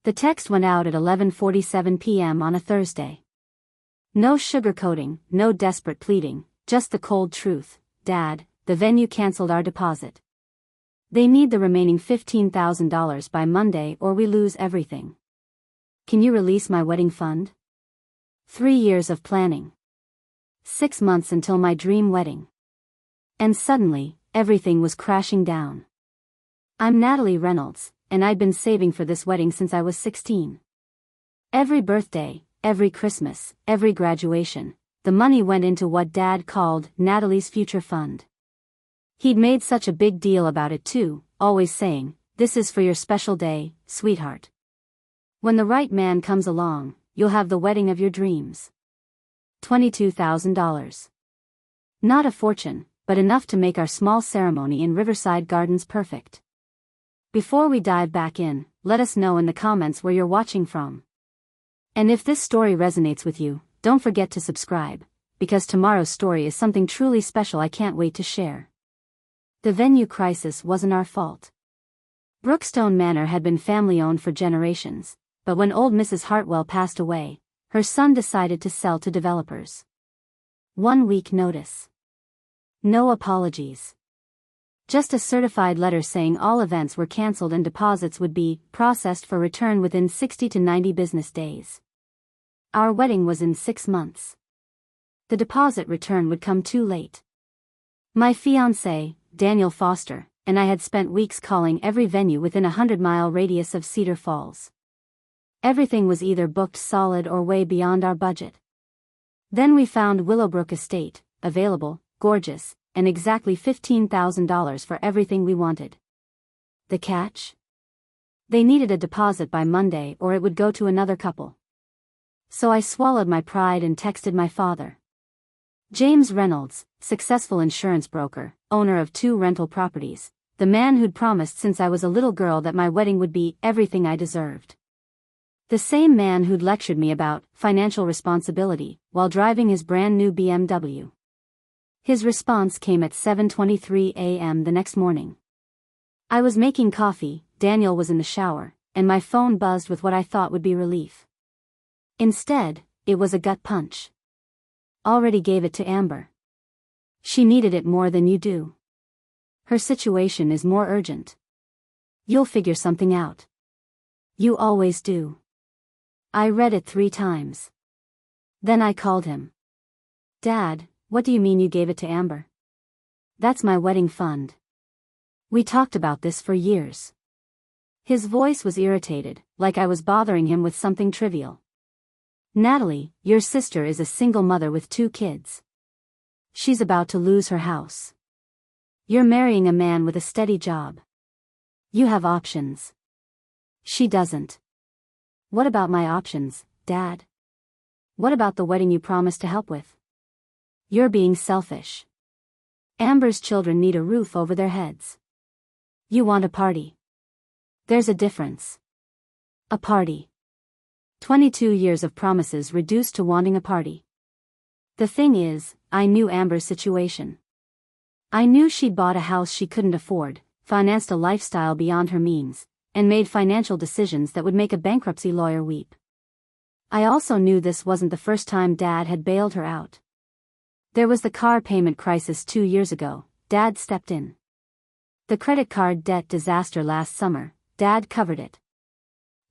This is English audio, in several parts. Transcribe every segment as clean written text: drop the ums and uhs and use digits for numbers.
The text went out at 11:47 p.m. on a Thursday. No sugarcoating, no desperate pleading, just the cold truth. Dad, the venue canceled our deposit. They need the remaining $15,000 by Monday or we lose everything. Can you release my wedding fund? 3 years of planning. 6 months until my dream wedding. And suddenly, everything was crashing down. I'm Natalie Reynolds, and I'd been saving for this wedding since I was 16. Every birthday, every Christmas, every graduation, the money went into what Dad called Natalie's future fund. He'd made such a big deal about it too, always saying, "This is for your special day, sweetheart. When the right man comes along, you'll have the wedding of your dreams." $22,000. Not a fortune, but enough to make our small ceremony in Riverside Gardens perfect. Before we dive back in, let us know in the comments where you're watching from. And if this story resonates with you, don't forget to subscribe, because tomorrow's story is something truly special I can't wait to share. The venue crisis wasn't our fault. Brookstone Manor had been family-owned for generations, but when old Mrs. Hartwell passed away, her son decided to sell to developers. 1 week notice. No apologies. Just a certified letter saying all events were cancelled and deposits would be processed for return within 60 to 90 business days. Our wedding was in 6 months. The deposit return would come too late. My fiancé, Daniel Foster, and I had spent weeks calling every venue within a 100-mile radius of Cedar Falls. Everything was either booked solid or way beyond our budget. Then we found Willowbrook Estate, available, gorgeous, and exactly $15,000 for everything we wanted. The catch? They needed a deposit by Monday or it would go to another couple. So I swallowed my pride and texted my father. James Reynolds, successful insurance broker, owner of 2 rental properties, the man who'd promised since I was a little girl that my wedding would be everything I deserved. The same man who'd lectured me about financial responsibility while driving his brand new BMW. His response came at 7:23 a.m. the next morning. I was making coffee, Daniel was in the shower, and my phone buzzed with what I thought would be relief. Instead, it was a gut punch. Already gave it to Amber. She needed it more than you do. Her situation is more urgent. You'll figure something out. You always do. I read it 3 times. Then I called him. Dad, what do you mean you gave it to Amber? That's my wedding fund. We talked about this for years. His voice was irritated, like I was bothering him with something trivial. Natalie, your sister is a single mother with 2 kids. She's about to lose her house. You're marrying a man with a steady job. You have options. She doesn't. What about my options, Dad? What about the wedding you promised to help with? You're being selfish. Amber's children need a roof over their heads. You want a party. There's a difference. A party. 22 years of promises reduced to wanting a party. The thing is, I knew Amber's situation. I knew she'd bought a house she couldn't afford, financed a lifestyle beyond her means, and made financial decisions that would make a bankruptcy lawyer weep. I also knew this wasn't the first time Dad had bailed her out. There was the car payment crisis 2 years ago, Dad stepped in. The credit card debt disaster last summer, Dad covered it.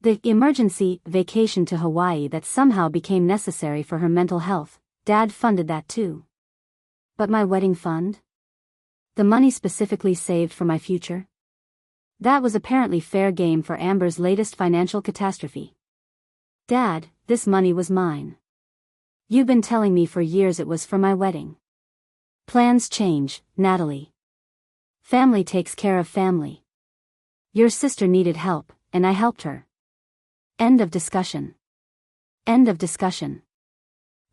The emergency vacation to Hawaii that somehow became necessary for her mental health, Dad funded that too. But my wedding fund? The money specifically saved for my future? That was apparently fair game for Amber's latest financial catastrophe. Dad, this money was mine. You've been telling me for years it was for my wedding. Plans change, Natalie. Family takes care of family. Your sister needed help, and I helped her. End of discussion. End of discussion.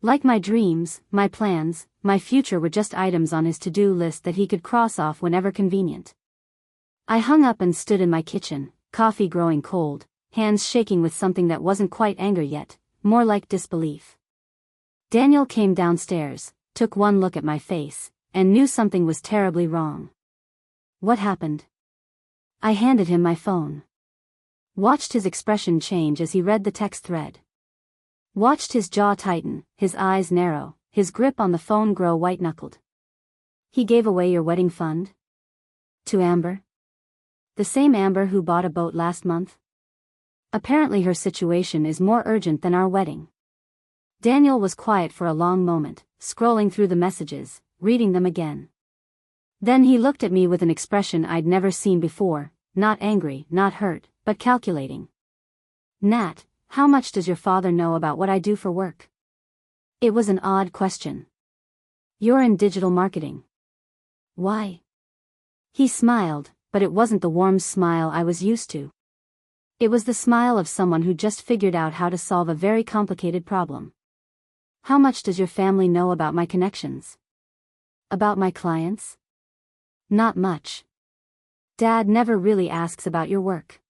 Like my dreams, my plans, my future were just items on his to-do list that he could cross off whenever convenient. I hung up and stood in my kitchen, coffee growing cold, hands shaking with something that wasn't quite anger yet, more like disbelief. Daniel came downstairs, took one look at my face, and knew something was terribly wrong. What happened? I handed him my phone. Watched his expression change as he read the text thread. Watched his jaw tighten, his eyes narrow, his grip on the phone grow white-knuckled. He gave away your wedding fund? To Amber? The same Amber who bought a boat last month? Apparently her situation is more urgent than our wedding. Daniel was quiet for a long moment, scrolling through the messages, reading them again. Then he looked at me with an expression I'd never seen before, not angry, not hurt, but calculating. Nat, how much does your father know about what I do for work? It was an odd question. You're in digital marketing. Why? He smiled, but it wasn't the warm smile I was used to. It was the smile of someone who just figured out how to solve a very complicated problem. How much does your family know about my connections? About my clients? Not much. Dad never really asks about your work.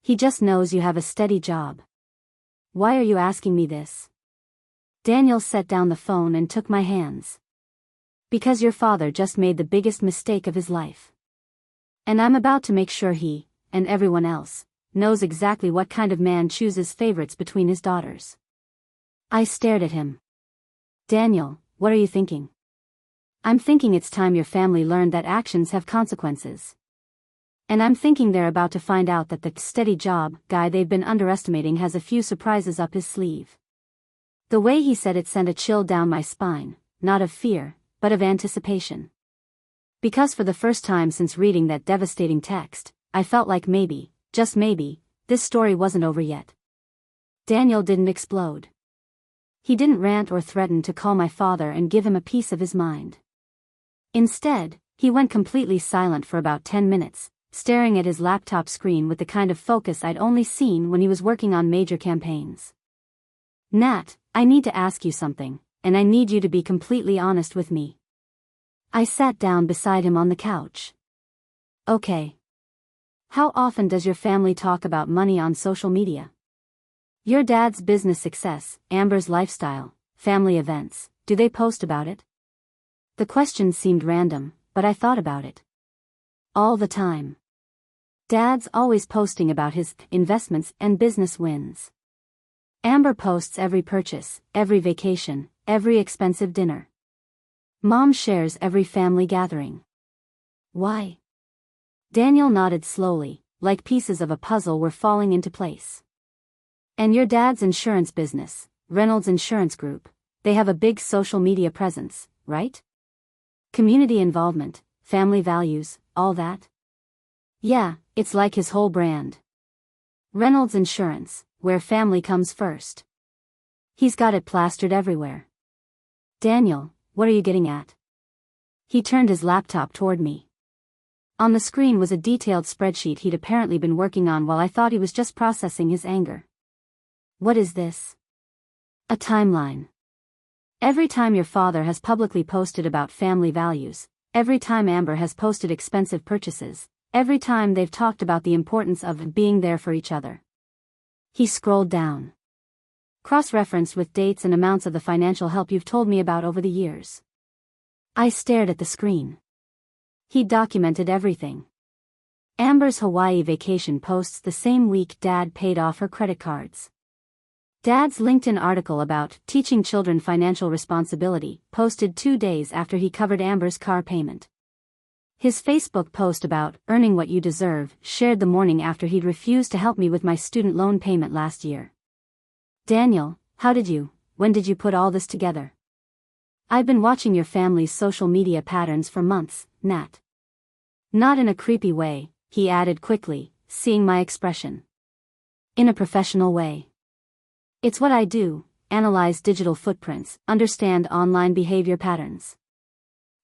He just knows you have a steady job. Why are you asking me this? Daniel set down the phone and took my hands. Because your father just made the biggest mistake of his life. And I'm about to make sure he, and everyone else, knows exactly what kind of man chooses favorites between his daughters. I stared at him. Daniel, what are you thinking? I'm thinking it's time your family learned that actions have consequences. And I'm thinking they're about to find out that the steady job guy they've been underestimating has a few surprises up his sleeve. The way he said it sent a chill down my spine, not of fear, but of anticipation. Because for the first time since reading that devastating text, I felt like maybe, just maybe, this story wasn't over yet. Daniel didn't explode. He didn't rant or threaten to call my father and give him a piece of his mind. Instead, he went completely silent for about 10 minutes, staring at his laptop screen with the kind of focus I'd only seen when he was working on major campaigns. Nat, I need to ask you something, and I need you to be completely honest with me. I sat down beside him on the couch. Okay. How often does your family talk about money on social media? Your dad's business success, Amber's lifestyle, family events, do they post about it? The question seemed random, but I thought about it. All the time. Dad's always posting about his investments and business wins. Amber posts every purchase, every vacation, every expensive dinner. Mom shares every family gathering. Why? Daniel nodded slowly, like pieces of a puzzle were falling into place. And your dad's insurance business, Reynolds Insurance Group, they have a big social media presence, right? Community involvement, family values, all that? Yeah, it's like his whole brand. Reynolds Insurance, where family comes first. He's got it plastered everywhere. Daniel, what are you getting at? He turned his laptop toward me. On the screen was a detailed spreadsheet he'd apparently been working on while I thought he was just processing his anger. What is this? A timeline. Every time your father has publicly posted about family values, every time Amber has posted expensive purchases, every time they've talked about the importance of being there for each other. He scrolled down. Cross-referenced with dates and amounts of the financial help you've told me about over the years. I stared at the screen. He documented everything. Amber's Hawaii vacation posts the same week Dad paid off her credit cards. Dad's LinkedIn article about teaching children financial responsibility posted 2 days after he covered Amber's car payment. His Facebook post about earning what you deserve shared the morning after he'd refused to help me with my student loan payment last year. Daniel, when did you put all this together? I've been watching your family's social media patterns for months, Nat. Not in a creepy way, he added quickly, seeing my expression. In a professional way. It's what I do, analyze digital footprints, understand online behavior patterns.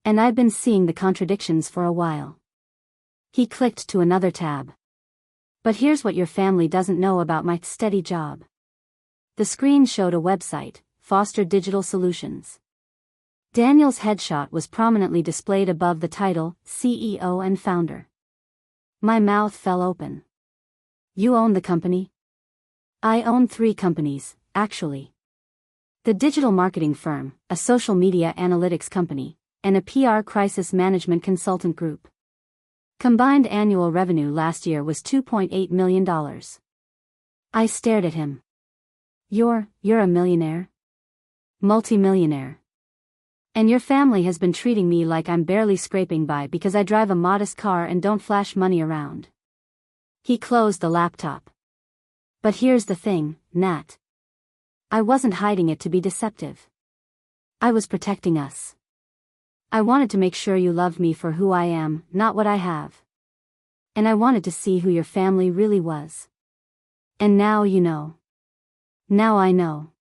And I've been seeing the contradictions for a while. He clicked to another tab. But here's what your family doesn't know about my steady job. The screen showed a website, Foster Digital Solutions. Daniel's headshot was prominently displayed above the title, CEO and founder. My mouth fell open. You own the company? I own 3 companies, actually. The digital marketing firm, a social media analytics company, and a PR crisis management consultant group. Combined annual revenue last year was $2.8 million. I stared at him. You're a millionaire? Multimillionaire. And your family has been treating me like I'm barely scraping by because I drive a modest car and don't flash money around. He closed the laptop. But here's the thing, Nat. I wasn't hiding it to be deceptive. I was protecting us. I wanted to make sure you loved me for who I am, not what I have. And I wanted to see who your family really was. And now you know. Now I know.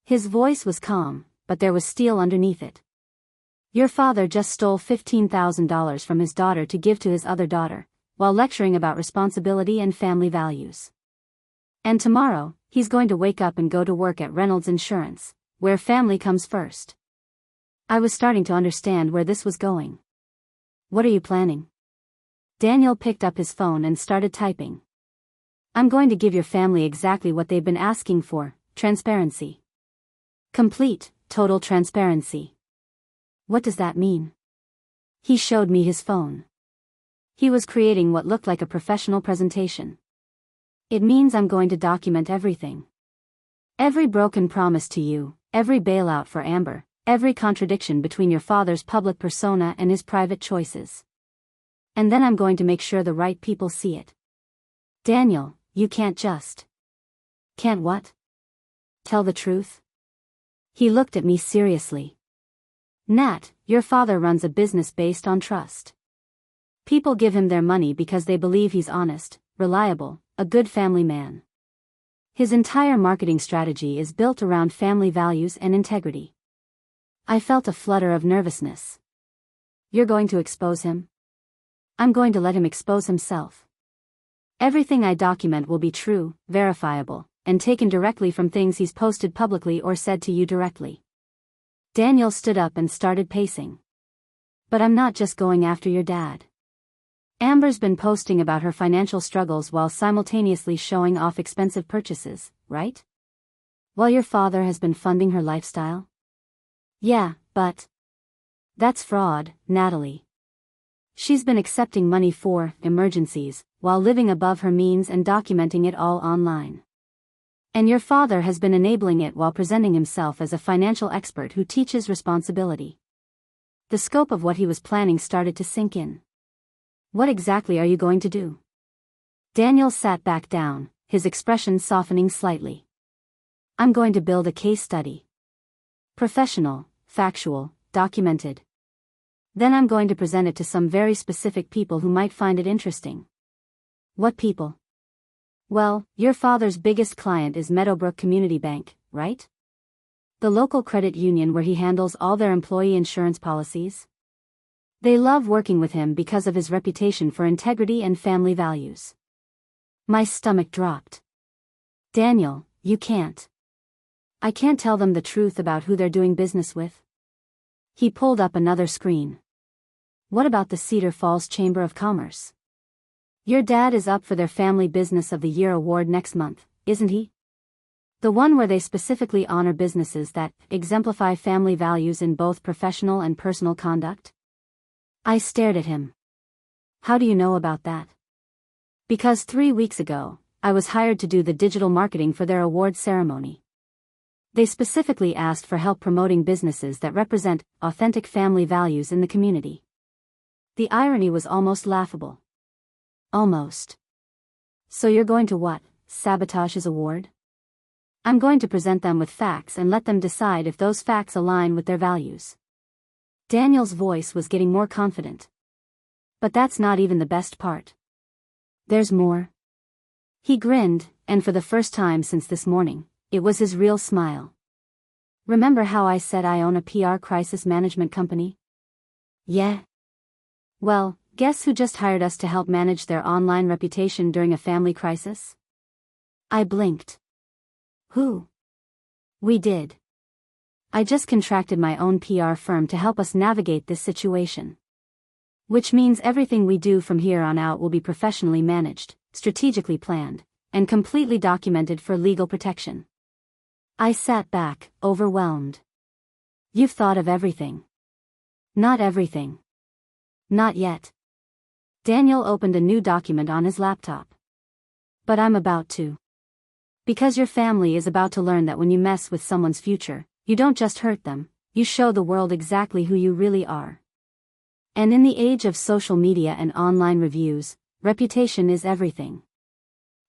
His voice was calm, but there was steel underneath it. Your father just stole $15,000 from his daughter to give to his other daughter, while lecturing about responsibility and family values. And tomorrow, he's going to wake up and go to work at Reynolds Insurance, where family comes first. I was starting to understand where this was going. What are you planning? Daniel picked up his phone and started typing. I'm going to give your family exactly what they've been asking for, transparency. Complete, total transparency. What does that mean? He showed me his phone. He was creating what looked like a professional presentation. It means I'm going to document everything. Every broken promise to you, every bailout for Amber, every contradiction between your father's public persona and his private choices. And then I'm going to make sure the right people see it. Daniel, you can't just... Can't what? Tell the truth? He looked at me seriously. Nat, your father runs a business based on trust. People give him their money because they believe he's honest, reliable, a good family man. His entire marketing strategy is built around family values and integrity. I felt a flutter of nervousness. You're going to expose him? I'm going to let him expose himself. Everything I document will be true, verifiable, and taken directly from things he's posted publicly or said to you directly. Daniel stood up and started pacing. But I'm not just going after your dad. Amber's been posting about her financial struggles while simultaneously showing off expensive purchases, right? While your father has been funding her lifestyle? Yeah, but... That's fraud, Natalie. She's been accepting money for emergencies, while living above her means and documenting it all online. And your father has been enabling it while presenting himself as a financial expert who teaches responsibility. The scope of what he was planning started to sink in. What exactly are you going to do? Daniel sat back down, his expression softening slightly. I'm going to build a case study. Professional, factual, documented. Then I'm going to present it to some very specific people who might find it interesting. What people? Well, your father's biggest client is Meadowbrook Community Bank, right? The local credit union where he handles all their employee insurance policies. They love working with him because of his reputation for integrity and family values. My stomach dropped. Daniel, you can't. I can't tell them the truth about who they're doing business with. He pulled up another screen. What about the Cedar Falls Chamber of Commerce? Your dad is up for their Family Business of the Year award next month, isn't he? The one where they specifically honor businesses that exemplify family values in both professional and personal conduct? I stared at him. How do you know about that? Because 3 weeks ago, I was hired to do the digital marketing for their award ceremony. They specifically asked for help promoting businesses that represent authentic family values in the community. The irony was almost laughable. Almost. So you're going to what, sabotage his award? I'm going to present them with facts and let them decide if those facts align with their values. Daniel's voice was getting more confident. But that's not even the best part. There's more. He grinned, and for the first time since this morning, it was his real smile. Remember how I said I own a PR crisis management company? Yeah. Well, guess who just hired us to help manage their online reputation during a family crisis? I blinked. Who? We did. I just contracted my own PR firm to help us navigate this situation. Which means everything we do from here on out will be professionally managed, strategically planned, and completely documented for legal protection. I sat back, overwhelmed. You've thought of everything. Not everything. Not yet. Daniel opened a new document on his laptop. But I'm about to. Because your family is about to learn that when you mess with someone's future, you don't just hurt them, you show the world exactly who you really are. And in the age of social media and online reviews, reputation is everything.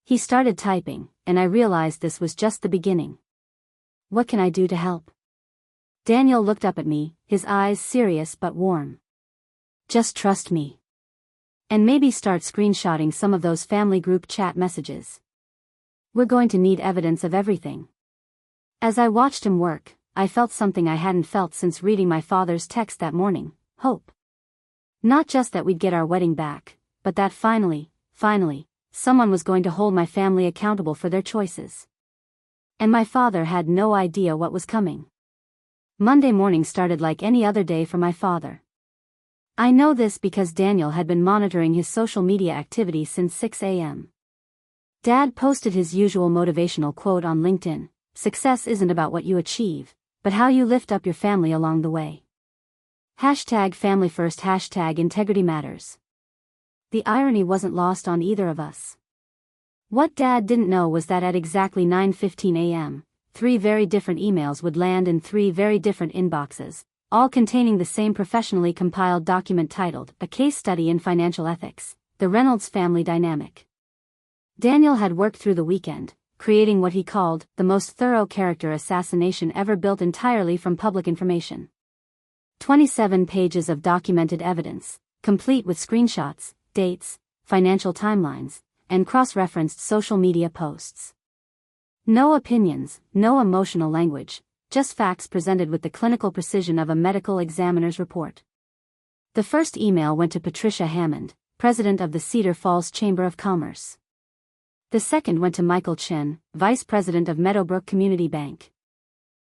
He started typing, and I realized this was just the beginning. What can I do to help? Daniel looked up at me, his eyes serious but warm. Just trust me. And maybe start screenshotting some of those family group chat messages. We're going to need evidence of everything. As I watched him work, I felt something I hadn't felt since reading my father's text that morning: hope. Not just that we'd get our wedding back, but that finally, someone was going to hold my family accountable for their choices. And my father had no idea what was coming. Monday morning started like any other day for my father. I know this because Daniel had been monitoring his social media activity since 6 a.m. Dad posted his usual motivational quote on LinkedIn: "Success isn't about what you achieve, but how you lift up your family along the way. #family first, #integrity matters." The irony wasn't lost on either of us. What Dad didn't know was that at exactly 9:15 a.m., 3 very different emails would land in 3 very different inboxes, all containing the same professionally compiled document titled "A Case Study in Financial Ethics: The Reynolds Family Dynamic." Daniel had worked through the weekend, creating what he called the most thorough character assassination ever built entirely from public information. 27 pages of documented evidence, complete with screenshots, dates, financial timelines, and cross-referenced social media posts. No opinions, no emotional language, just facts presented with the clinical precision of a medical examiner's report. The first email went to Patricia Hammond, president of the Cedar Falls Chamber of Commerce. The second went to Michael Chin, vice president of Meadowbrook Community Bank.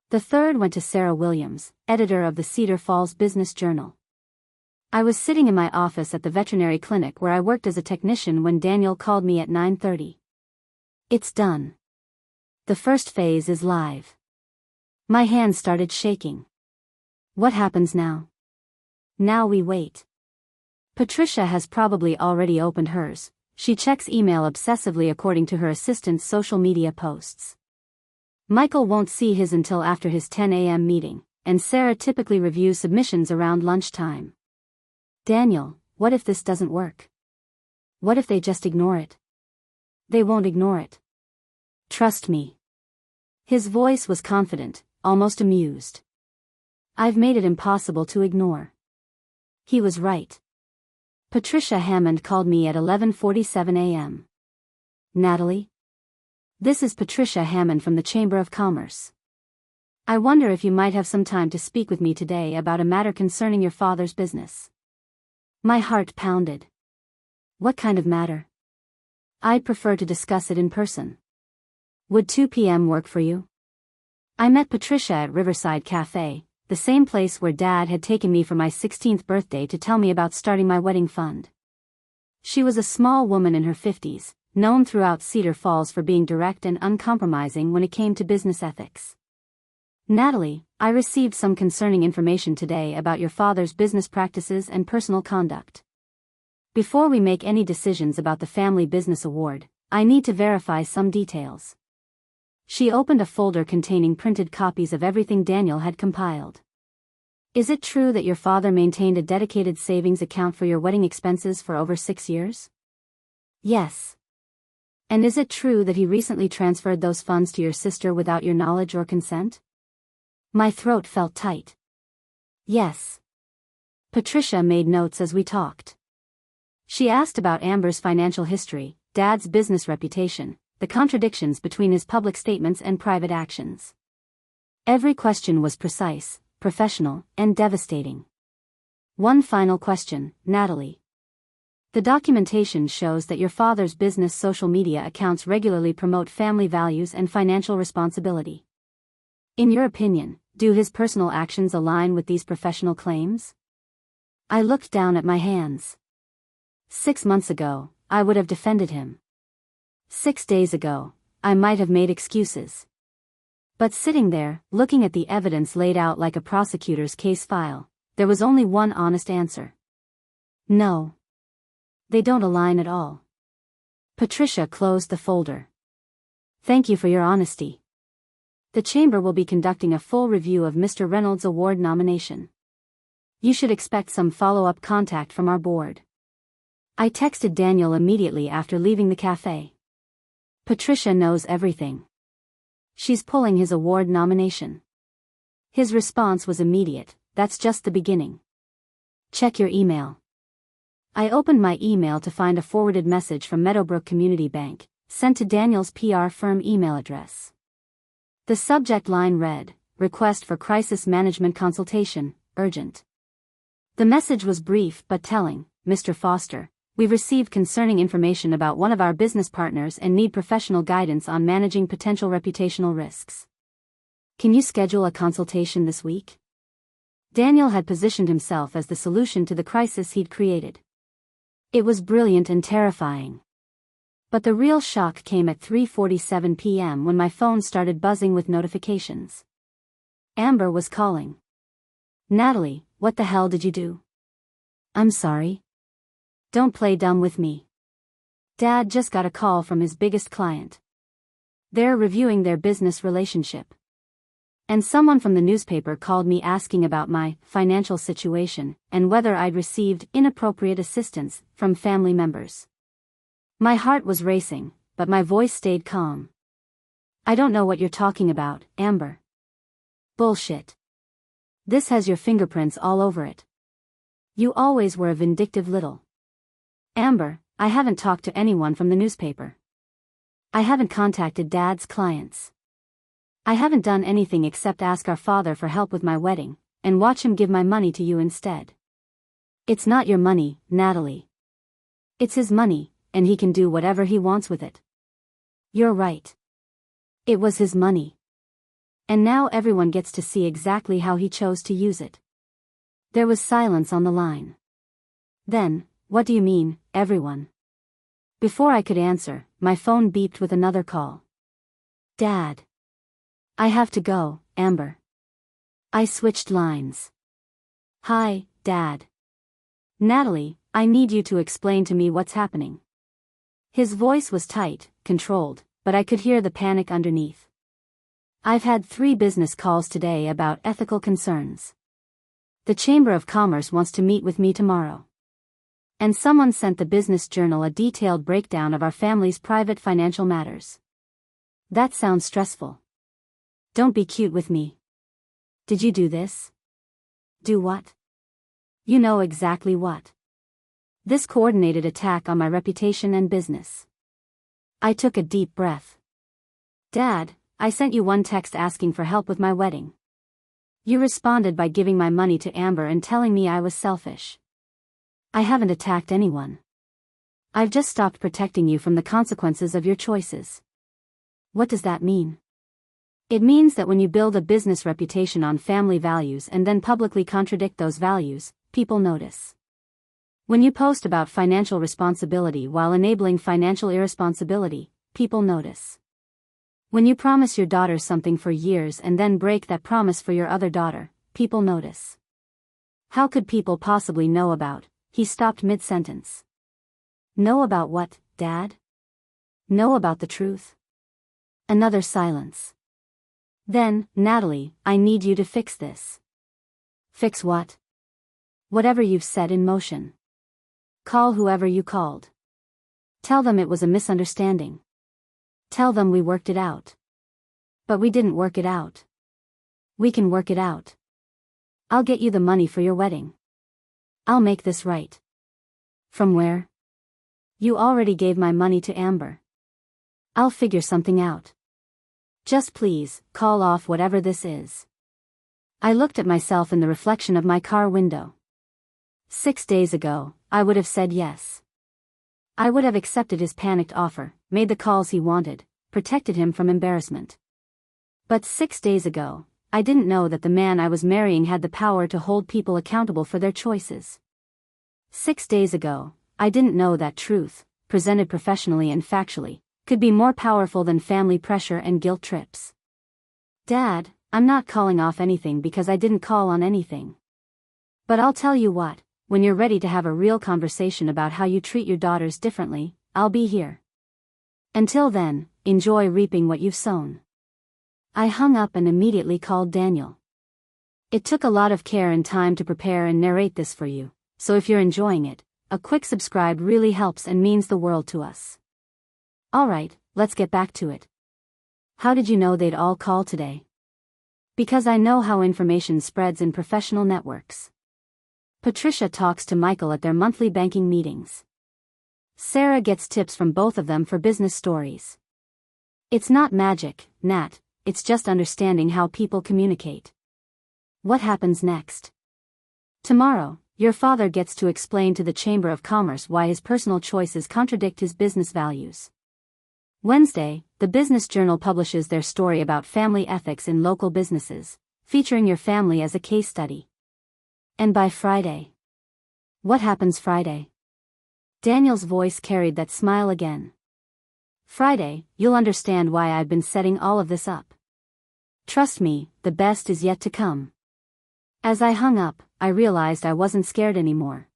The third went to Sarah Williams, editor of the Cedar Falls Business Journal. I was sitting in my office at the veterinary clinic where I worked as a technician when Daniel called me at 9:30. It's done. The first phase is live. My hands started shaking. What happens now? Now we wait. Patricia has probably already opened hers. She checks email obsessively according to her assistant's social media posts. Michael won't see his until after his 10 a.m. meeting, and Sarah typically reviews submissions around lunchtime. Daniel, what if this doesn't work? What if they just ignore it? They won't ignore it. Trust me. His voice was confident, almost amused. I've made it impossible to ignore. He was right. Patricia Hammond called me at 11:47 a.m. Natalie? This is Patricia Hammond from the Chamber of Commerce. I wonder if you might have some time to speak with me today about a matter concerning your father's business. My heart pounded. What kind of matter? I'd prefer to discuss it in person. Would 2 p.m. work for you? I met Patricia at Riverside Cafe, the same place where Dad had taken me for my 16th birthday to tell me about starting my wedding fund. She was a small woman in her 50s, known throughout Cedar Falls for being direct and uncompromising when it came to business ethics. Natalie, I received some concerning information today about your father's business practices and personal conduct. Before we make any decisions about the Family Business Award, I need to verify some details. She opened a folder containing printed copies of everything Daniel had compiled. Is it true that your father maintained a dedicated savings account for your wedding expenses for over 6 years? Yes. And is it true that he recently transferred those funds to your sister without your knowledge or consent? My throat felt tight. Yes. Patricia made notes as we talked. She asked about Amber's financial history, Dad's business reputation, the contradictions between his public statements and private actions. Every question was precise, professional, and devastating. One final question, Natalie. The documentation shows that your father's business social media accounts regularly promote family values and financial responsibility. In your opinion, do his personal actions align with these professional claims? I looked down at my hands. 6 months ago, I would have defended him. 6 days ago, I might have made excuses. But sitting there, looking at the evidence laid out like a prosecutor's case file, there was only one honest answer. No. They don't align at all. Patricia closed the folder. Thank you for your honesty. The chamber will be conducting a full review of Mr. Reynolds' award nomination. You should expect some follow-up contact from our board. I texted Daniel immediately after leaving the cafe. Patricia knows everything. She's pulling his award nomination. His response was immediate. That's just the beginning. Check your email. I opened my email to find a forwarded message from Meadowbrook Community Bank, sent to Daniel's PR firm email address. The subject line read, "Request for crisis management consultation, urgent." The message was brief but telling. "Mr. Foster, we've received concerning information about one of our business partners and need professional guidance on managing potential reputational risks. Can you schedule a consultation this week?" Daniel had positioned himself as the solution to the crisis he'd created. It was brilliant and terrifying. But the real shock came at 3:47 p.m. when my phone started buzzing with notifications. Amber was calling. "Natalie, what the hell did you do?" "I'm sorry. Don't play dumb with me. Dad just got a call from his biggest client. They're reviewing their business relationship. And someone from the newspaper called me asking about my financial situation and whether I'd received inappropriate assistance from family members." My heart was racing, but my voice stayed calm. "I don't know what you're talking about, Amber." "Bullshit. This has your fingerprints all over it. You always were a vindictive little." "Amber, I haven't talked to anyone from the newspaper. I haven't contacted Dad's clients. I haven't done anything except ask our father for help with my wedding, and watch him give my money to you instead." "It's not your money, Natalie. It's his money, and he can do whatever he wants with it." "You're right. It was his money. And now everyone gets to see exactly how he chose to use it." There was silence on the line. Then, "What do you mean, everyone?" Before I could answer, my phone beeped with another call. "Dad. I have to go, Amber." I switched lines. "Hi, Dad. Natalie, I need you to explain to me what's happening." His voice was tight, controlled, but I could hear the panic underneath. "I've had 3 business calls today about ethical concerns. The Chamber of Commerce wants to meet with me tomorrow. And someone sent the Business Journal a detailed breakdown of our family's private financial matters. That sounds stressful. Don't be cute with me. Did you do this?" "Do what?" "You know exactly what. This coordinated attack on my reputation and business." I took a deep breath. "Dad, I sent you one text asking for help with my wedding. You responded by giving my money to Amber and telling me I was selfish. I haven't attacked anyone. I've just stopped protecting you from the consequences of your choices." "What does that mean?" "It means that when you build a business reputation on family values and then publicly contradict those values, people notice. When you post about financial responsibility while enabling financial irresponsibility, people notice. When you promise your daughter something for years and then break that promise for your other daughter, people notice." "How could people possibly know about?" He stopped mid-sentence. "Know about what, Dad? Know about the truth?" Another silence. Then, "Natalie, I need you to fix this." "Fix what?" "Whatever you've set in motion. Call whoever you called. Tell them it was a misunderstanding. Tell them we worked it out. But we didn't work it out. We can work it out. I'll get you the money for your wedding. I'll make this right." "From where?" "You already gave my money to Amber. I'll figure something out. Just please, call off whatever this is." I looked at myself in the reflection of my car window. 6 days ago, I would have said yes. I would have accepted his panicked offer, made the calls he wanted, protected him from embarrassment. But 6 days ago, I didn't know that the man I was marrying had the power to hold people accountable for their choices. 6 days ago, I didn't know that truth, presented professionally and factually, could be more powerful than family pressure and guilt trips. "Dad, I'm not calling off anything because I didn't call on anything. But I'll tell you what, when you're ready to have a real conversation about how you treat your daughters differently, I'll be here. Until then, enjoy reaping what you've sown. I hung up and immediately called Daniel. It took a lot of care and time to prepare and narrate this for you, so if you're enjoying it, a quick subscribe really helps and means the world to us. Alright, let's get back to it. How did you know they'd all call today? Because I know how information spreads in professional networks. Patricia talks to Michael at their monthly banking meetings. Sarah gets tips from both of them for business stories. It's not magic, Nat, it's just understanding how people communicate. What happens next? Tomorrow, your father gets to explain to the Chamber of Commerce why his personal choices contradict his business values. Wednesday, the Business Journal publishes their story about family ethics in local businesses, featuring your family as a case study. And by Friday. What happens Friday? Daniel's voice carried that smile again. Friday, you'll understand why I've been setting all of this up. Trust me, the best is yet to come. As I hung up, I realized I wasn't scared anymore.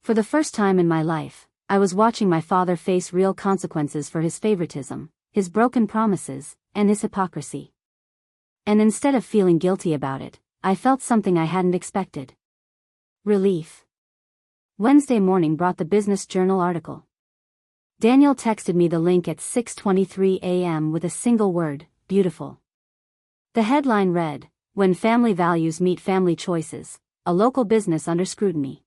For the first time in my life, I was watching my father face real consequences for his favoritism, his broken promises, and his hypocrisy. And instead of feeling guilty about it, I felt something I hadn't expected. Relief. Wednesday morning brought the Business Journal article. Daniel texted me the link at 6:23 a.m. with a single word, beautiful. The headline read, "When Family Values Meet Family Choices, a Local Business Under Scrutiny."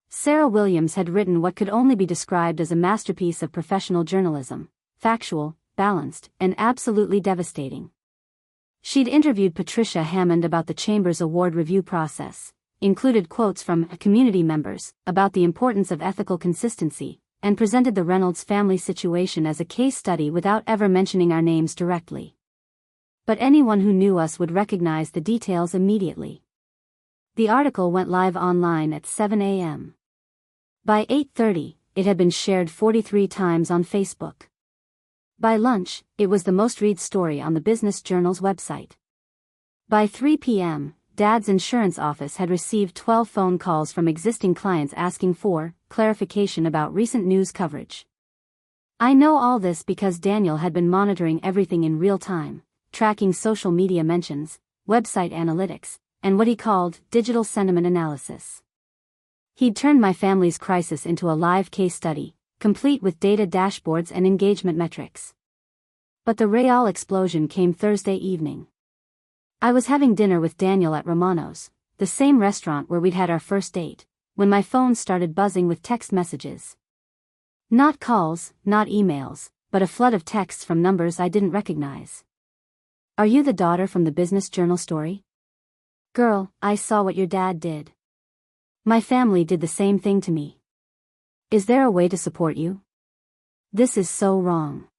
Sarah Williams had written what could only be described as a masterpiece of professional journalism, factual, balanced, and absolutely devastating. She'd interviewed Patricia Hammond about the Chamber's award review process, included quotes from community members about the importance of ethical consistency, and presented the Reynolds family situation as a case study without ever mentioning our names directly. But anyone who knew us would recognize the details immediately. The article went live online at 7 a.m. By 8:30, it had been shared 43 times on Facebook. By lunch, it was the most read story on the Business Journal's website. By 3 p.m., Dad's insurance office had received 12 phone calls from existing clients asking for clarification about recent news coverage. I know all this because Daniel had been monitoring everything in real time, tracking social media mentions, website analytics, and what he called digital sentiment analysis. He'd turned my family's crisis into a live case study, complete with data dashboards and engagement metrics. But the real explosion came Thursday evening. I was having dinner with Daniel at Romano's, the same restaurant where we'd had our first date, when my phone started buzzing with text messages. Not calls, not emails, but a flood of texts from numbers I didn't recognize. "Are you the daughter from the Business Journal story? Girl, I saw what your dad did. My family did the same thing to me. Is there a way to support you? This is so wrong.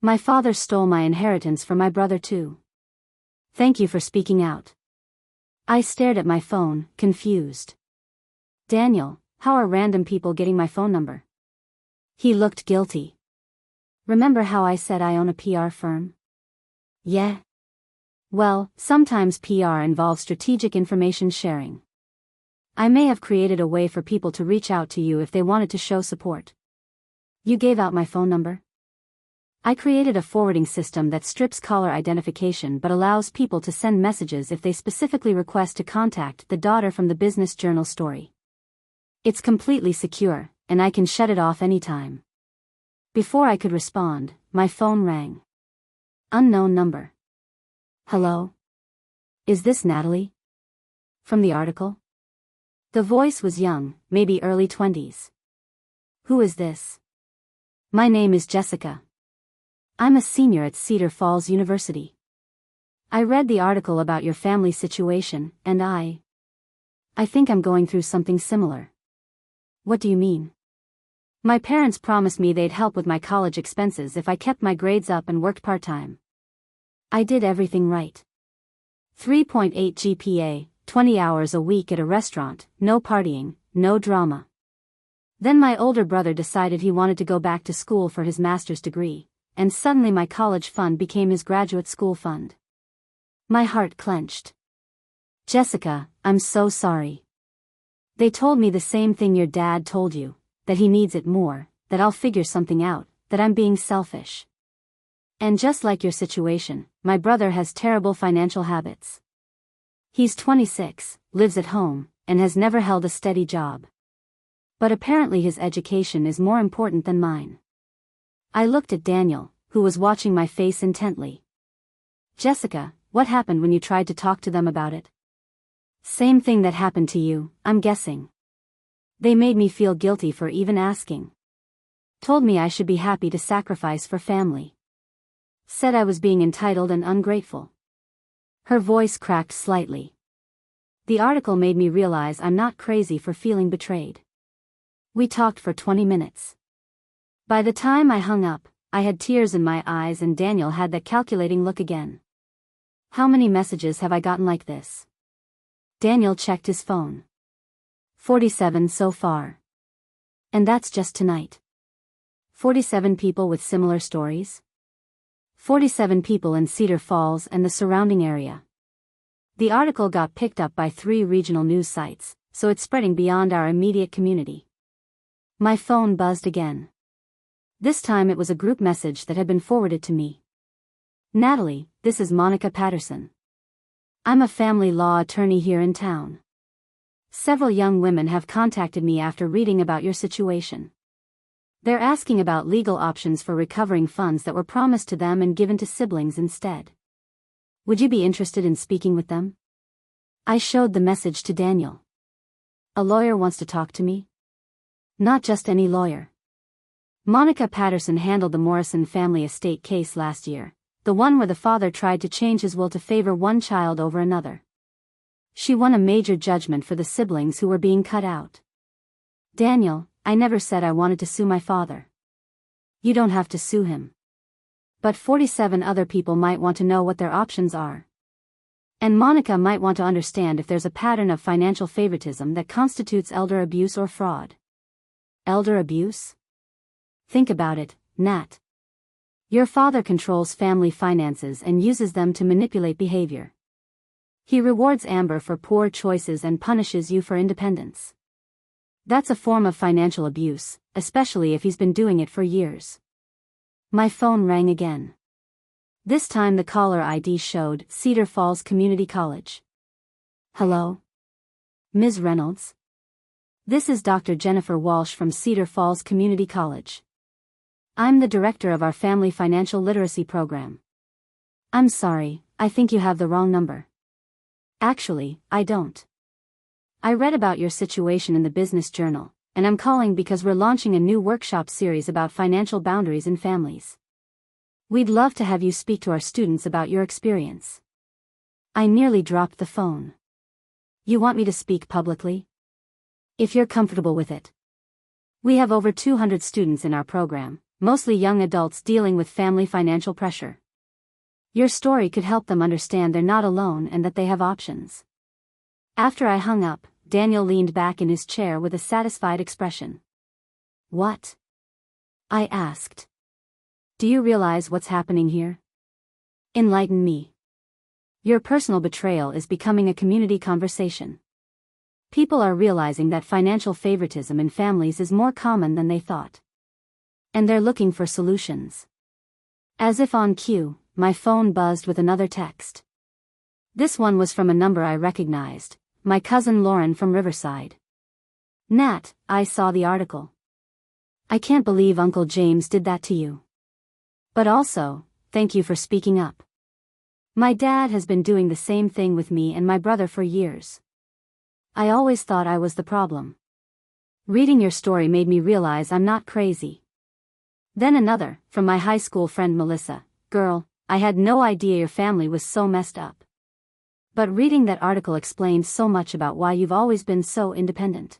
My father stole my inheritance from my brother too. Thank you for speaking out." I stared at my phone, confused. "Daniel, how are random people getting my phone number?" He looked guilty. "Remember how I said I own a PR firm?" "Yeah. Well, sometimes PR involves strategic information sharing. I may have created a way for people to reach out to you if they wanted to show support." "You gave out my phone number?" "I created a forwarding system that strips caller identification but allows people to send messages if they specifically request to contact the daughter from the Business Journal story. It's completely secure, and I can shut it off anytime." Before I could respond, my phone rang. Unknown number. "Hello? Is this Natalie? From the article?" The voice was young, maybe early 20s. "Who is this?" "My name is Jessica. I'm a senior at Cedar Falls University. I read the article about your family situation, and I think I'm going through something similar." "What do you mean?" "My parents promised me they'd help with my college expenses if I kept my grades up and worked part-time. I did everything right. 3.8 GPA, 20 hours a week at a restaurant, no partying, no drama. Then my older brother decided he wanted to go back to school for his master's degree, and suddenly my college fund became his graduate school fund." My heart clenched. "Jessica, I'm so sorry. They told me the same thing your dad told you, that he needs it more, that I'll figure something out, that I'm being selfish. And just like your situation, my brother has terrible financial habits. He's 26, lives at home, and has never held a steady job. But apparently his education is more important than mine. I looked at Daniel, who was watching my face intently. Jessica, what happened when you tried to talk to them about it? Same thing that happened to you, I'm guessing. They made me feel guilty for even asking. Told me I should be happy to sacrifice for family. Said I was being entitled and ungrateful. Her voice cracked slightly. The article made me realize I'm not crazy for feeling betrayed. We talked for 20 minutes. By the time I hung up, I had tears in my eyes and Daniel had that calculating look again. How many messages have I gotten like this? Daniel checked his phone. 47 so far. And that's just tonight. 47 people with similar stories? 47 people in Cedar Falls and the surrounding area. The article got picked up by 3 regional news sites, so it's spreading beyond our immediate community. My phone buzzed again. This time it was a group message that had been forwarded to me. Natalie, this is Monica Patterson. I'm a family law attorney here in town. Several young women have contacted me after reading about your situation. They're asking about legal options for recovering funds that were promised to them and given to siblings instead. Would you be interested in speaking with them? I showed the message to Daniel. A lawyer wants to talk to me? Not just any lawyer. Monica Patterson handled the Morrison family estate case last year, the one where the father tried to change his will to favor one child over another. She won a major judgment for the siblings who were being cut out. Daniel, I never said I wanted to sue my father. You don't have to sue him. But 47 other people might want to know what their options are. And Monica might want to understand if there's a pattern of financial favoritism that constitutes elder abuse or fraud. Elder abuse? Think about it, Nat. Your father controls family finances and uses them to manipulate behavior. He rewards Amber for poor choices and punishes you for independence. That's a form of financial abuse, especially if he's been doing it for years. My phone rang again. This time the caller ID showed Cedar Falls Community College. Hello? Ms. Reynolds? This is Dr. Jennifer Walsh from Cedar Falls Community College. I'm the director of our Family Financial Literacy Program. I'm sorry, I think you have the wrong number. Actually, I don't. I read about your situation in the Business Journal, and I'm calling because we're launching a new workshop series about financial boundaries in families. We'd love to have you speak to our students about your experience. I nearly dropped the phone. You want me to speak publicly? If you're comfortable with it. We have over 200 students in our program, mostly young adults dealing with family financial pressure. Your story could help them understand they're not alone and that they have options. After I hung up, Daniel leaned back in his chair with a satisfied expression. What? I asked. Do you realize what's happening here? Enlighten me. Your personal betrayal is becoming a community conversation. People are realizing that financial favoritism in families is more common than they thought. And they're looking for solutions. As if on cue, my phone buzzed with another text. This one was from a number I recognized, my cousin Lauren from Riverside. Nat, I saw the article. I can't believe Uncle James did that to you. But also, thank you for speaking up. My dad has been doing the same thing with me and my brother for years. I always thought I was the problem. Reading your story made me realize I'm not crazy. Then another, from my high school friend Melissa. Girl, I had no idea your family was so messed up. But reading that article explained so much about why you've always been so independent.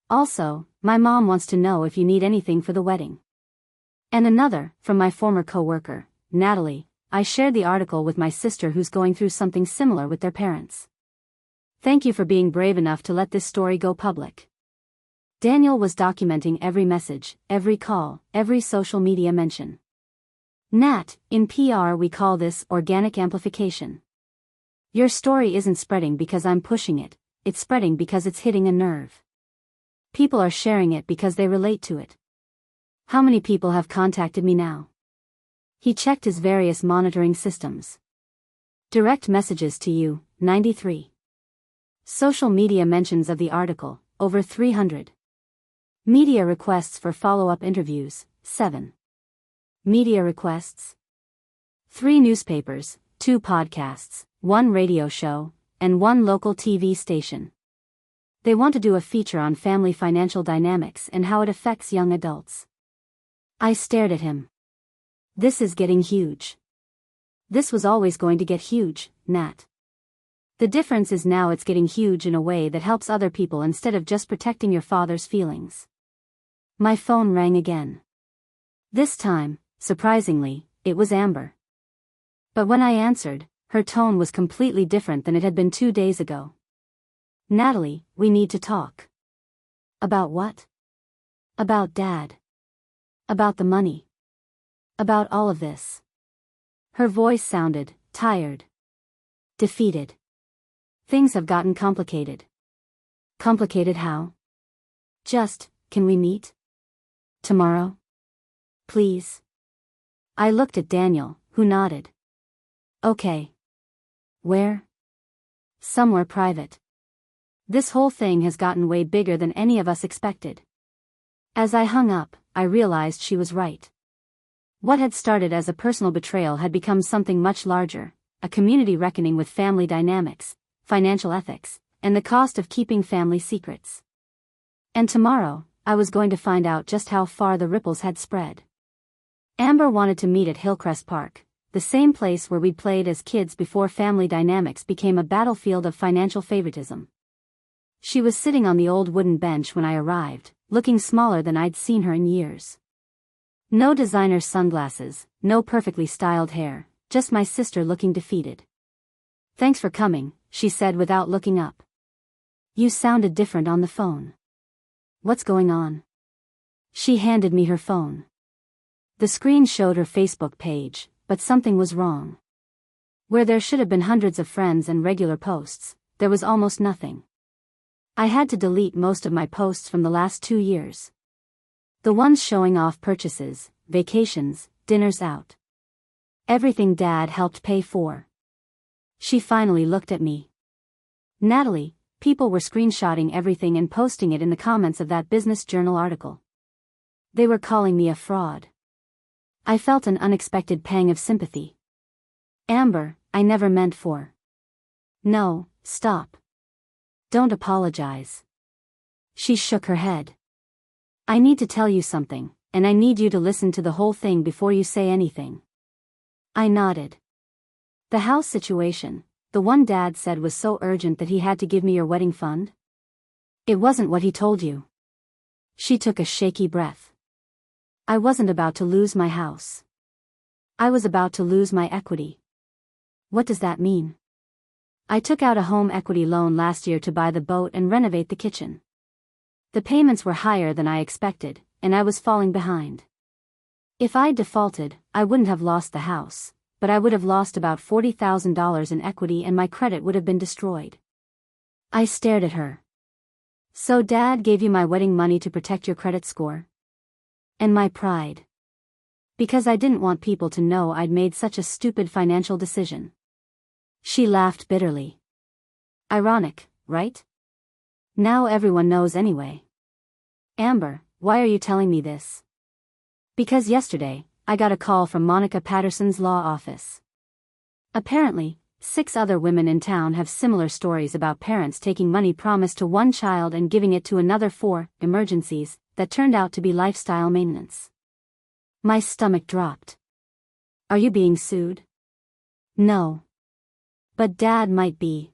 Also, my mom wants to know if you need anything for the wedding. And another, from my former coworker, Natalie. I shared the article with my sister who's going through something similar with their parents. Thank you for being brave enough to let this story go public. Daniel was documenting every message, every call, every social media mention. Nat, in PR we call this organic amplification. Your story isn't spreading because I'm pushing it, it's spreading because it's hitting a nerve. People are sharing it because they relate to it. How many people have contacted me now? He checked his various monitoring systems. Direct messages to you, 93. Social media mentions of the article, over 300. Media requests for follow-up interviews, 7. Media requests. 3 newspapers, 2 podcasts, 1 radio show, and 1 local TV station. They want to do a feature on family financial dynamics and how it affects young adults. I stared at him. This is getting huge. This was always going to get huge, Nat. The difference is now it's getting huge in a way that helps other people instead of just protecting your father's feelings. My phone rang again. This time, surprisingly, it was Amber. But when I answered, her tone was completely different than it had been 2 days ago. Natalie, we need to talk. About what? About Dad. About the money. About all of this. Her voice sounded tired. Defeated. Things have gotten complicated. Complicated how? Just, can we meet? Tomorrow? Please. I looked at Daniel, who nodded. Okay. Where? Somewhere private. This whole thing has gotten way bigger than any of us expected. As I hung up, I realized she was right. What had started as a personal betrayal had become something much larger, a community reckoning with family dynamics, financial ethics, and the cost of keeping family secrets. And tomorrow, I was going to find out just how far the ripples had spread. Amber wanted to meet at Hillcrest Park, the same place where we'd played as kids before family dynamics became a battlefield of financial favoritism. She was sitting on the old wooden bench when I arrived, looking smaller than I'd seen her in years. No designer sunglasses, no perfectly styled hair, just my sister looking defeated. Thanks for coming, she said without looking up. You sounded different on the phone. What's going on? She handed me her phone. The screen showed her Facebook page, but something was wrong. Where there should have been hundreds of friends and regular posts, there was almost nothing. I had to delete most of my posts from the last 2 years. The ones showing off purchases, vacations, dinners out. Everything Dad helped pay for. She finally looked at me. Natalie, people were screenshotting everything and posting it in the comments of that business journal article. They were calling me a fraud. I felt an unexpected pang of sympathy. Amber, I never meant for. No, stop. Don't apologize. She shook her head. I need to tell you something, and I need you to listen to the whole thing before you say anything. I nodded. The house situation, the one Dad said was so urgent that he had to give me your wedding fund? It wasn't what he told you. She took a shaky breath. I wasn't about to lose my house. I was about to lose my equity. What does that mean? I took out a home equity loan last year to buy the boat and renovate the kitchen. The payments were higher than I expected, and I was falling behind. If I'd defaulted, I wouldn't have lost the house, but I would have lost about $40,000 in equity and my credit would have been destroyed. I stared at her. So Dad gave you my wedding money to protect your credit score? And my pride. Because I didn't want people to know I'd made such a stupid financial decision. She laughed bitterly. Ironic, right? Now everyone knows anyway. Amber, why are you telling me this? Because yesterday, I got a call from Monica Patterson's law office. Apparently, 6 other women in town have similar stories about parents taking money promised to one child and giving it to another for emergencies that turned out to be lifestyle maintenance. My stomach dropped. Are you being sued? No. But Dad might be.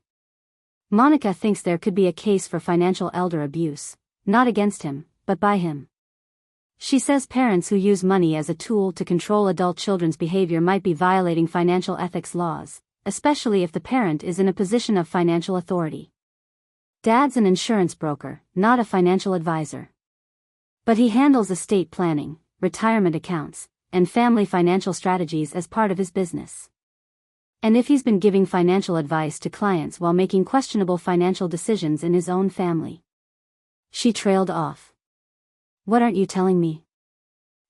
Monica thinks there could be a case for financial elder abuse, not against him, but by him. She says parents who use money as a tool to control adult children's behavior might be violating financial ethics laws, especially if the parent is in a position of financial authority. Dad's an insurance broker, not a financial advisor. But he handles estate planning, retirement accounts, and family financial strategies as part of his business. And if he's been giving financial advice to clients while making questionable financial decisions in his own family. She trailed off. What aren't you telling me?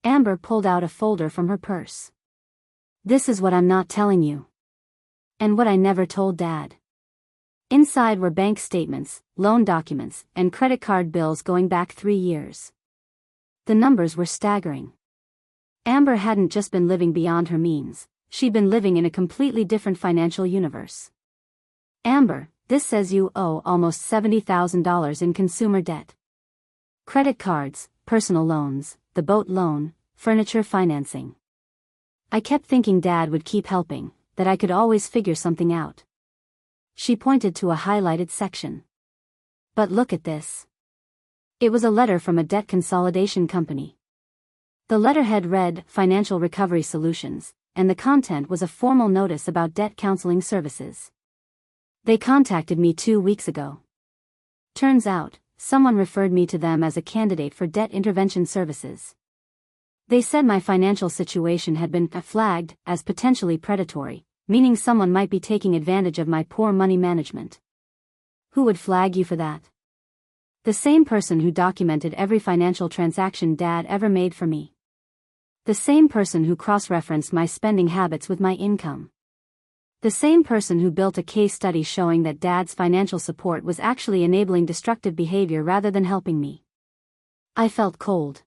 Amber pulled out a folder from her purse. This is what I'm not telling you. And what I never told Dad. Inside were bank statements, loan documents, and credit card bills going back 3 years. The numbers were staggering. Amber hadn't just been living beyond her means, she'd been living in a completely different financial universe. Amber, this says you owe almost $70,000 in consumer debt. Credit cards, personal loans, the boat loan, furniture financing. I kept thinking Dad would keep helping, that I could always figure something out. She pointed to a highlighted section. But look at this. It was a letter from a debt consolidation company. The letterhead read, Financial Recovery Solutions, and the content was a formal notice about debt counseling services. They contacted me 2 weeks ago. Turns out, someone referred me to them as a candidate for debt intervention services. They said my financial situation had been flagged as potentially predatory, meaning someone might be taking advantage of my poor money management. Who would flag you for that? The same person who documented every financial transaction Dad ever made for me. The same person who cross-referenced my spending habits with my income. The same person who built a case study showing that Dad's financial support was actually enabling destructive behavior rather than helping me. I felt cold.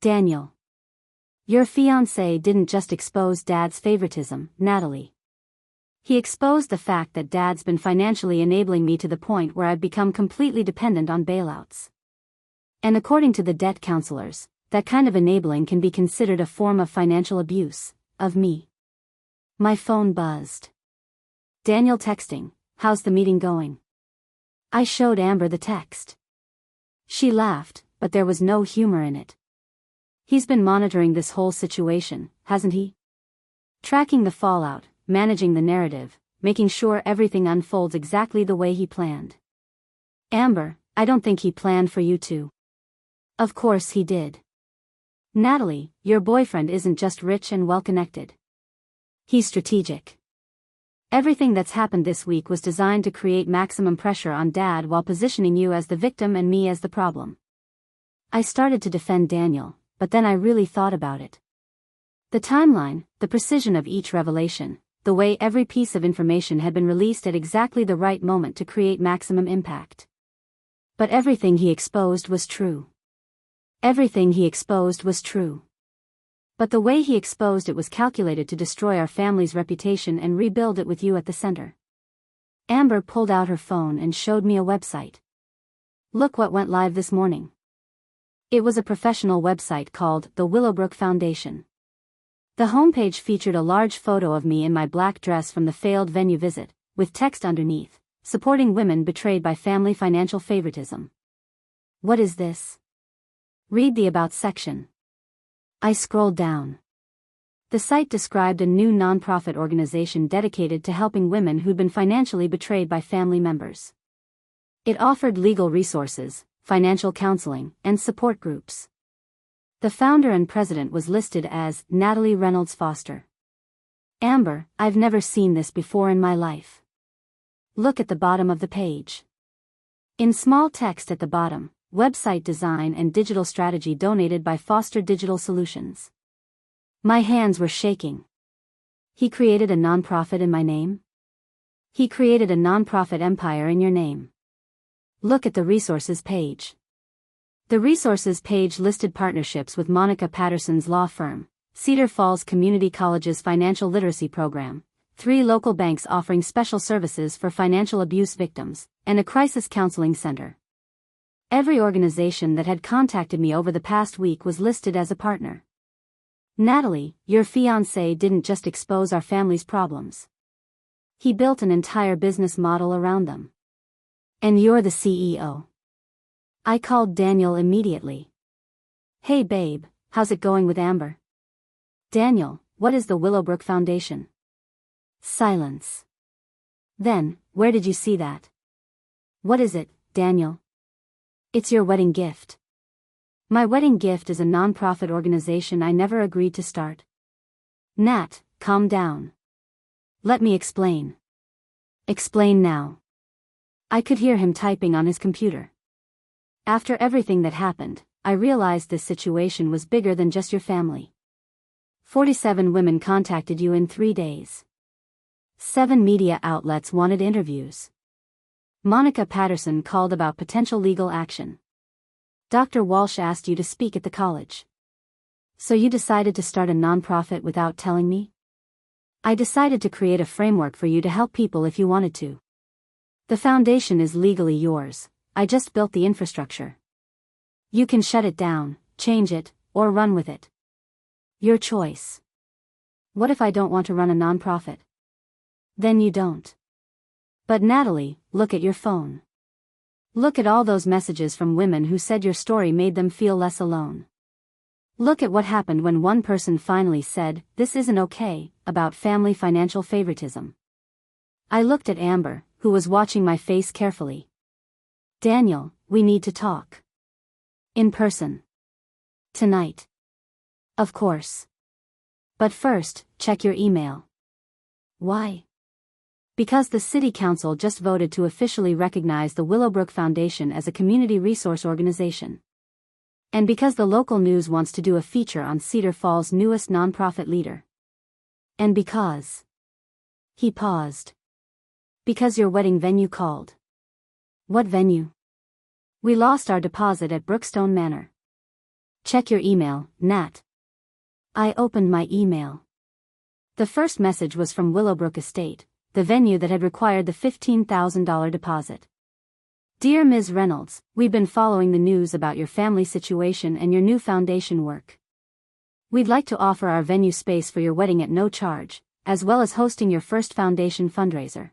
Daniel. Your fiancé didn't just expose Dad's favoritism, Natalie. He exposed the fact that Dad's been financially enabling me to the point where I've become completely dependent on bailouts. And according to the debt counselors, that kind of enabling can be considered a form of financial abuse, of me. My phone buzzed. Daniel texting, how's the meeting going? I showed Amber the text. She laughed, but there was no humor in it. He's been monitoring this whole situation, hasn't he? Tracking the fallout, managing the narrative, making sure everything unfolds exactly the way he planned. Amber, I don't think he planned for you to. Of course he did. Natalie, your boyfriend isn't just rich and well-connected. He's strategic. Everything that's happened this week was designed to create maximum pressure on Dad while positioning you as the victim and me as the problem. I started to defend Daniel, but then I really thought about it. The timeline, the precision of each revelation, the way every piece of information had been released at exactly the right moment to create maximum impact. But everything he exposed was true. Everything he exposed was true. But the way he exposed it was calculated to destroy our family's reputation and rebuild it with you at the center. Amber pulled out her phone and showed me a website. Look what went live this morning. It was a professional website called the Willowbrook Foundation. The homepage featured a large photo of me in my black dress from the failed venue visit, with text underneath, supporting women betrayed by family financial favoritism. What is this? Read the About section. I scrolled down. The site described a new nonprofit organization dedicated to helping women who'd been financially betrayed by family members. It offered legal resources, financial counseling, and support groups. The founder and president was listed as Natalie Reynolds Foster. Amber, I've never seen this before in my life. Look at the bottom of the page. In small text at the bottom, website design and digital strategy donated by Foster Digital Solutions. My hands were shaking. He created a nonprofit in my name? He created a nonprofit empire in your name. Look at the resources page. The resources page listed partnerships with Monica Patterson's law firm, Cedar Falls Community College's financial literacy program, 3 local banks offering special services for financial abuse victims, and a crisis counseling center. Every organization that had contacted me over the past week was listed as a partner. Natalie, your fiancé didn't just expose our family's problems. He built an entire business model around them. And you're the CEO. I called Daniel immediately. Hey babe, how's it going with Amber? Daniel, what is the Willowbrook Foundation? Silence. Then, where did you see that? What is it, Daniel? It's your wedding gift. My wedding gift is a nonprofit organization I never agreed to start. Nat, calm down. Let me explain. Explain now. I could hear him typing on his computer. After everything that happened, I realized this situation was bigger than just your family. 47 women contacted you in 3 days. 7 media outlets wanted interviews. Monica Patterson called about potential legal action. Dr. Walsh asked you to speak at the college. So you decided to start a nonprofit without telling me? I decided to create a framework for you to help people if you wanted to. The foundation is legally yours, I just built the infrastructure. You can shut it down, change it, or run with it. Your choice. What if I don't want to run a nonprofit? Then you don't. But Natalie, look at your phone. Look at all those messages from women who said your story made them feel less alone. Look at what happened when one person finally said, "This isn't okay," about family financial favoritism. I looked at Amber, who was watching my face carefully. Daniel, we need to talk. In person. Tonight. Of course. But first, check your email. Why? Because the City Council just voted to officially recognize the Willowbrook Foundation as a community resource organization. And because the local news wants to do a feature on Cedar Falls' newest nonprofit leader. And because... He paused. Because your wedding venue called. What venue? We lost our deposit at Brookstone Manor. Check your email, Nat. I opened my email. The first message was from Willowbrook Estate, the venue that had required the $15,000 deposit. Dear Ms. Reynolds, we've been following the news about your family situation and your new foundation work. We'd like to offer our venue space for your wedding at no charge, as well as hosting your first foundation fundraiser.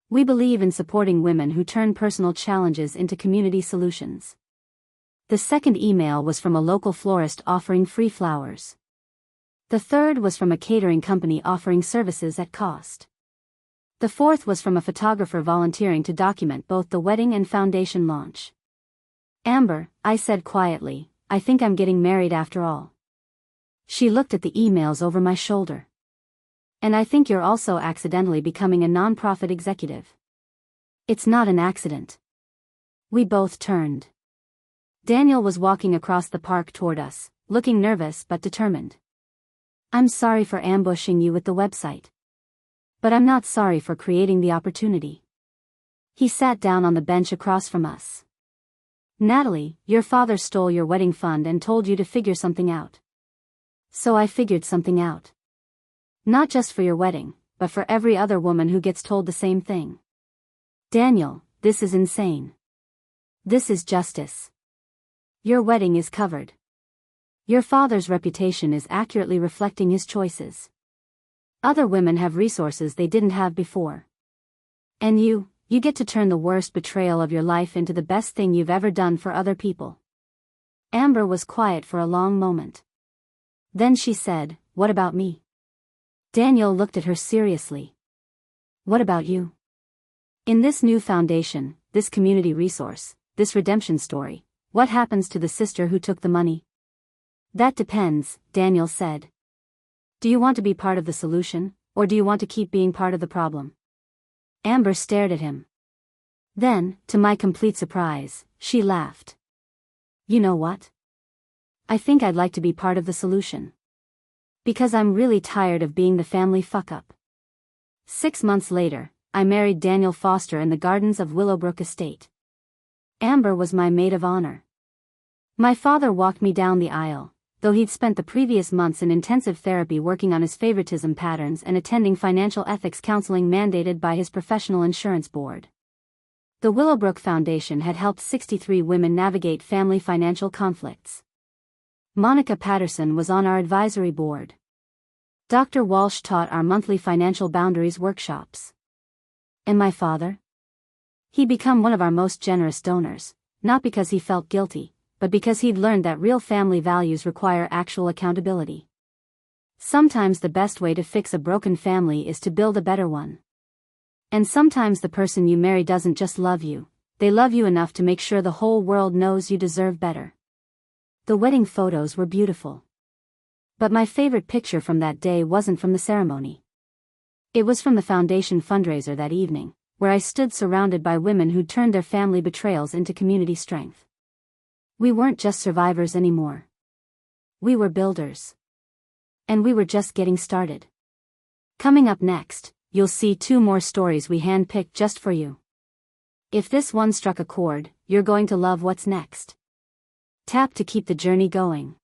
We believe in supporting women who turn personal challenges into community solutions. The second email was from a local florist offering free flowers. The third was from a catering company offering services at cost. The fourth was from a photographer volunteering to document both the wedding and foundation launch. Amber, I said quietly, I think I'm getting married after all. She looked at the emails over my shoulder. And I think you're also accidentally becoming a nonprofit executive. It's not an accident. We both turned. Daniel was walking across the park toward us, looking nervous but determined. I'm sorry for ambushing you with the website. But I'm not sorry for creating the opportunity. He sat down on the bench across from us. Natalie, your father stole your wedding fund and told you to figure something out. So I figured something out. Not just for your wedding, but for every other woman who gets told the same thing. Daniel, this is insane. This is justice. Your wedding is covered. Your father's reputation is accurately reflecting his choices. Other women have resources they didn't have before. And you get to turn the worst betrayal of your life into the best thing you've ever done for other people. Amber was quiet for a long moment. Then she said, What about me? Daniel looked at her seriously. What about you? In this new foundation, this community resource, this redemption story, what happens to the sister who took the money? That depends, Daniel said. Do you want to be part of the solution, or do you want to keep being part of the problem? Amber stared at him. Then, to my complete surprise, she laughed. You know what? I think I'd like to be part of the solution. Because I'm really tired of being the family fuck-up. 6 months later, I married Daniel Foster in the gardens of Willowbrook Estate. Amber was my maid of honor. My father walked me down the aisle, though he'd spent the previous months in intensive therapy working on his favoritism patterns and attending financial ethics counseling mandated by his professional insurance board. The Willowbrook Foundation had helped 63 women navigate family financial conflicts. Monica Patterson was on our advisory board. Dr. Walsh taught our monthly financial boundaries workshops. And my father? He'd become one of our most generous donors, not because he felt guilty, but because he'd learned that real family values require actual accountability. Sometimes the best way to fix a broken family is to build a better one. And sometimes the person you marry doesn't just love you, they love you enough to make sure the whole world knows you deserve better. The wedding photos were beautiful. But my favorite picture from that day wasn't from the ceremony. It was from the foundation fundraiser that evening, where I stood surrounded by women who'd turned their family betrayals into community strength. We weren't just survivors anymore. We were builders. And we were just getting started. Coming up next, you'll see 2 more stories we handpicked just for you. If this one struck a chord, you're going to love what's next. Tap to keep the journey going.